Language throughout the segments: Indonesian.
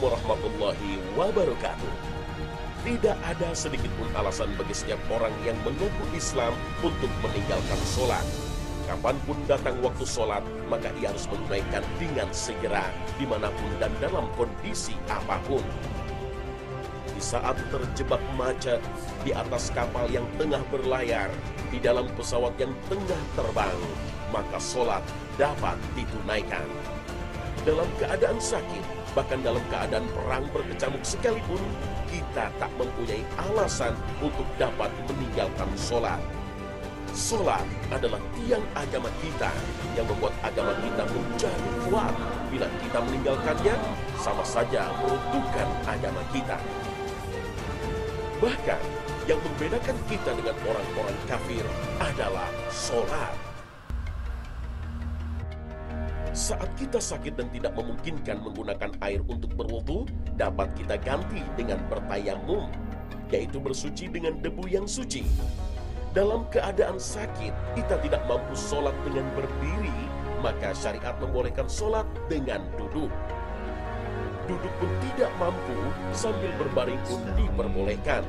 warahmatullahi wabarakatuh. Tidak ada sedikit pun alasan bagi setiap orang yang mengaku Islam untuk meninggalkan sholat. Kapanpun datang waktu sholat, maka ia harus menunaikan dengan segera, dimanapun dan dalam kondisi apapun. Di saat terjebak macet, di atas kapal yang tengah berlayar, di dalam pesawat yang tengah terbang, maka sholat dapat ditunaikan. Dalam keadaan sakit, bahkan dalam keadaan perang berkecamuk sekalipun, kita tak mempunyai alasan untuk dapat meninggalkan sholat. Sholat adalah tiang agama kita yang membuat agama kita menjadi kuat. Bila kita meninggalkannya, sama saja meruntuhkan agama kita. Bahkan, yang membedakan kita dengan orang-orang kafir adalah sholat. Saat kita sakit dan tidak memungkinkan menggunakan air untuk berwudu, dapat kita ganti dengan bertayamum, yaitu bersuci dengan debu yang suci. Dalam keadaan sakit, kita tidak mampu sholat dengan berdiri, maka syariat membolehkan sholat dengan duduk. Duduk pun tidak mampu, sambil berbaring pun diperbolehkan.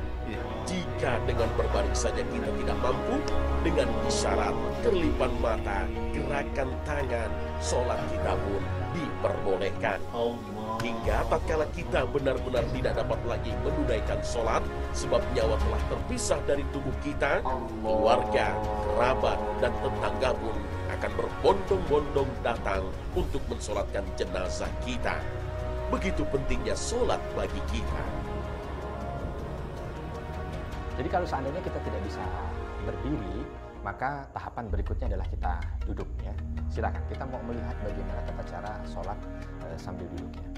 Jika dengan berbaring saja kita tidak mampu, dengan isyarat, kerlipan mata, gerakan tangan, sholat kita pun diperbolehkan. Hingga tatkala kita benar-benar tidak dapat lagi menunaikan sholat, sebab nyawa telah terpisah dari tubuh kita, keluarga, kerabat, dan tetangga pun akan berbondong-bondong datang untuk mensolatkan jenazah kita. Begitu pentingnya sholat bagi kita. Jadi kalau seandainya kita tidak bisa berdiri, maka tahapan berikutnya adalah kita duduk ya. Silakan, kita mau melihat bagaimana tata cara sholat sambil duduk ya.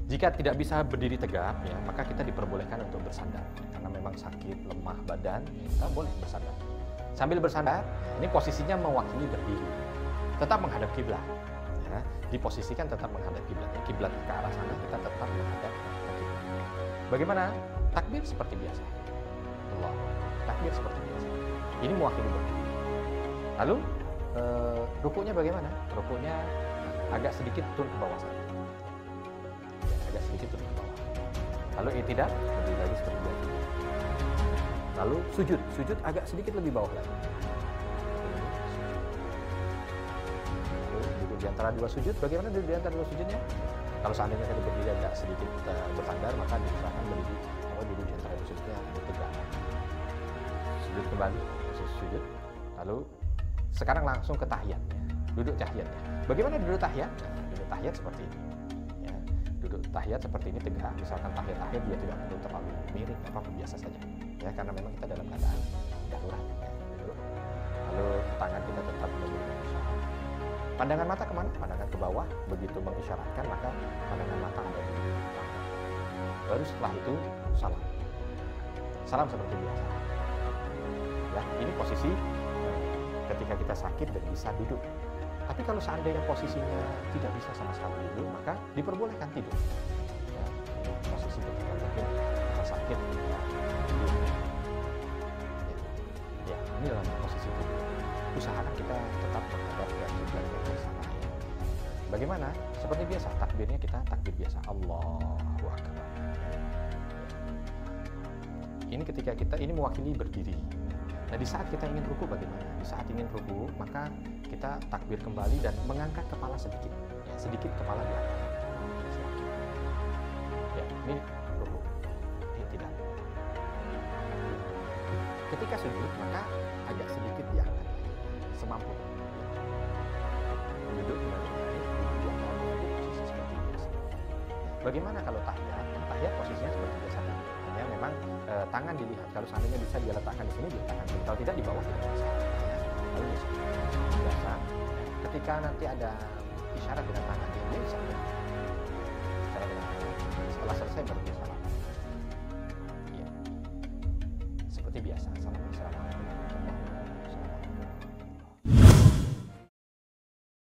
Jika tidak bisa berdiri tegap ya, maka kita diperbolehkan untuk bersandar. Karena memang sakit, lemah badan, kita boleh bersandar. Sambil bersandar, ini posisinya mewakili berdiri. Tetap menghadap kiblat. Ya. Diposisikan tetap menghadap kiblat. Kiblat ke arah sana, kita tetap menghadap ke kiblat. Bagaimana? Takbir seperti biasa. Allah. Takbir seperti biasa. Ini mewakili berdiri. Lalu rukunya bagaimana? Rukunya agak sedikit turun ke bawah saja. Ya, agak sedikit turun ke bawah. Lalu i'tidal lebih lagi seperti biasa. Lalu sujud agak sedikit lebih bawah lagi. Lalu duduk di antara dua sujud. Bagaimana duduk di antara dua sujudnya? Kalau seandainya tadi berdiri agak sedikit bersandar, maka diusahakan berdiri atau duduk di antara dua sujudnya agak tegak. Sujud kembali, sujud. Lalu sekarang langsung ke tahiyatnya. Duduk tahiyatnya. Bagaimana duduk tahiyat? Nah, duduk tahiyat seperti ini. Ya, duduk tahiyat seperti ini tegak. Misalkan tahiyat juga tidak perlu terlalu miring, apa-apa biasa saja. Ya, karena memang kita dalam keadaan darurat. Ya, duduk. Lalu tangan kita tetap mengiringi isyarat. Pandangan mata kemana? Pandangan ke bawah. Begitu mengisyaratkan, maka pandangan mata ada di belakang. Baru setelah itu salam. Salam seperti biasa. Ya, ini posisi ketika kita sakit dan bisa duduk. Tapi kalau seandainya posisinya tidak bisa sama sekali duduk, maka diperbolehkan tidur. Ya, posisi ketika mungkin kita sakit, ya, tidur. Ya, ini dalam posisi tidur. Usahakan kita tetap menghadap ke kiblat yang bersama. Bagaimana? Seperti biasa, takbirnya kita takbir biasa. Allahu Akbar. Ini ketika kita ini mewakili berdiri. Nah, di saat kita ingin ruku bagaimana? Di saat ingin ruku, maka kita takbir kembali dan mengangkat kepala sedikit. Ya, sedikit kepala diangkat. Ya, ini ruku. Ini tidak. Ketika sujud, maka agak sedikit diangkat. Semampu. Duduk kembali. Posisi seperti biasa. Bagaimana kalau tahiyat? Tahiyat posisinya seperti biasa. Hanya memang tangan dilihat. Kalau seandainya bisa dia letakkan di sini, diletakkan di sini. Kalau tidak di bawah tidak bisa. Ya. Lalu biasa. Ketika nanti ada isyarat dengan tangan, dia bisa. Isyarat dengan tangan. Setelah selesai baru dia salam. Ya. Seperti biasa. Salam. Assalamualaikum.